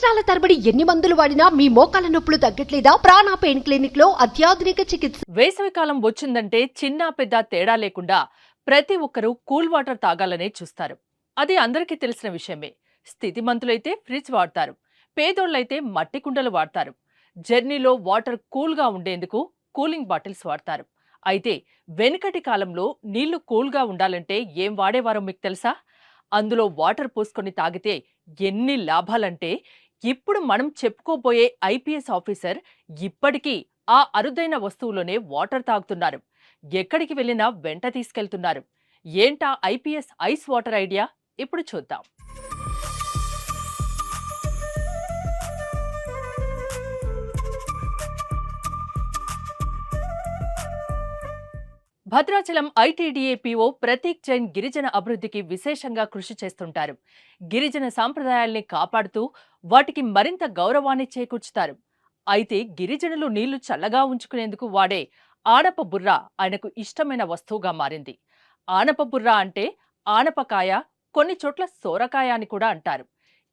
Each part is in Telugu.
సంవత్సరాల తరబడి ఎన్ని మందులు వాడినా మీ మోకాల నొప్పులు తగ్గట్లేదా? ప్రాణ పెయిన్ క్లినిక్ లో అత్యాధునిక చికిత్స. వేసవికాలం వచ్చిందంటే చిన్న పెద్ద తేడా లేకుండా ప్రతి ఒక్కరూ కూల్ వాటర్ తాగాలనే చూస్తారు. అది అందరికీ తెలిసిన విషయమే. స్థితిమంతులైతే ఫ్రిడ్జ్ వాడతారు, పేదోళ్ళైతే మట్టి కుండలు వాడతారు. జర్నీలో వాటర్ కూల్గా ఉండేందుకు కూలింగ్ బాటిల్స్ వాడతారు. అయితే వెనుకటి కాలంలో నీళ్లు కూల్గా ఉండాలంటే ఏం వాడేవారో మీకు తెలుసా? అందులో వాటర్ పోసుకొని తాగితే ఎన్ని లాభాలంటే, ఇప్పుడు మనం చెప్పుకోబోయే ఐపీఎస్ ఆఫీసర్ ఇప్పటికీ ఆ అరుదైన వస్తువులోనే వాటర్ తాగుతున్నారు. ఎక్కడికి వెళ్ళినా వెంట తీసుకెళ్తున్నారు. ఏంటా ఐపీఎస్ ఐస్ వాటర్ ఐడియా? ఇప్పుడు చూద్దాం. భద్రాచలం ఐటీడీఏ పీఓ ప్రతీక్ జైన్ గిరిజన అభివృద్ధికి విశేషంగా కృషి చేస్తుంటారు. గిరిజన సాంప్రదాయాల్ని కాపాడుతూ వాటికి మరింత గౌరవాన్ని చేకూర్చుతారు. అయితే గిరిజనులు నీళ్లు చల్లగా ఉంచుకునేందుకు వాడే ఆనప బుర్ర ఆయనకు ఇష్టమైన వస్తువుగా మారింది. ఆనప బుర్ర అంటే ఆనపకాయ, కొన్ని చోట్ల సోరకాయ అని కూడా అంటారు.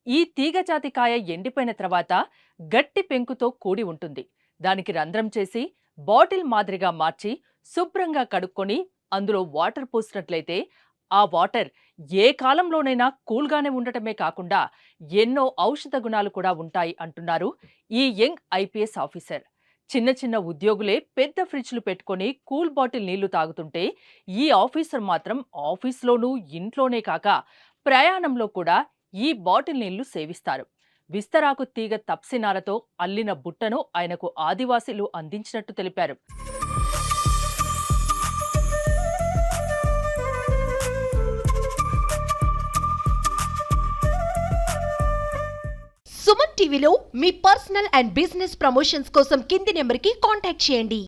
ఈ తీగజాతి కాయ ఎండిపోయిన తర్వాత గట్టి పెంకుతో కూడి ఉంటుంది. దానికి రంధ్రం చేసి బాటిల్ మాదిరిగా మార్చి శుభ్రంగా కడుక్కొని అందులో వాటర్ పోసినట్లయితే ఆ వాటర్ ఏ కాలంలోనైనా కూల్గానే ఉండటమే కాకుండా ఎన్నో ఔషధ గుణాలు కూడా ఉంటాయి అంటున్నారు ఈ యంగ్ ఐపీఎస్ ఆఫీసర్. చిన్న చిన్న ఉద్యోగులే పెద్ద ఫ్రిడ్జ్లు పెట్టుకొని కూల్ బాటిల్ నీళ్లు తాగుతుంటే, ఈ ఆఫీసర్ మాత్రం ఆఫీస్లోనూ ఇంట్లోనే కాక ప్రయాణంలో కూడా ఈ బాటిల్ నీళ్లు సేవిస్తారు. విస్తరాకు తీగ తప్సినారతో అల్లిన బుట్టను ఆయనకు ఆదివాసీలు అందించినట్టు తెలిపారు. సుమన్ టీవీలో మీ పర్సనల్ అండ్ బిజినెస్ ప్రమోషన్స్ కోసం కింది నెంబర్కి కాంటాక్ట్ చేయండి.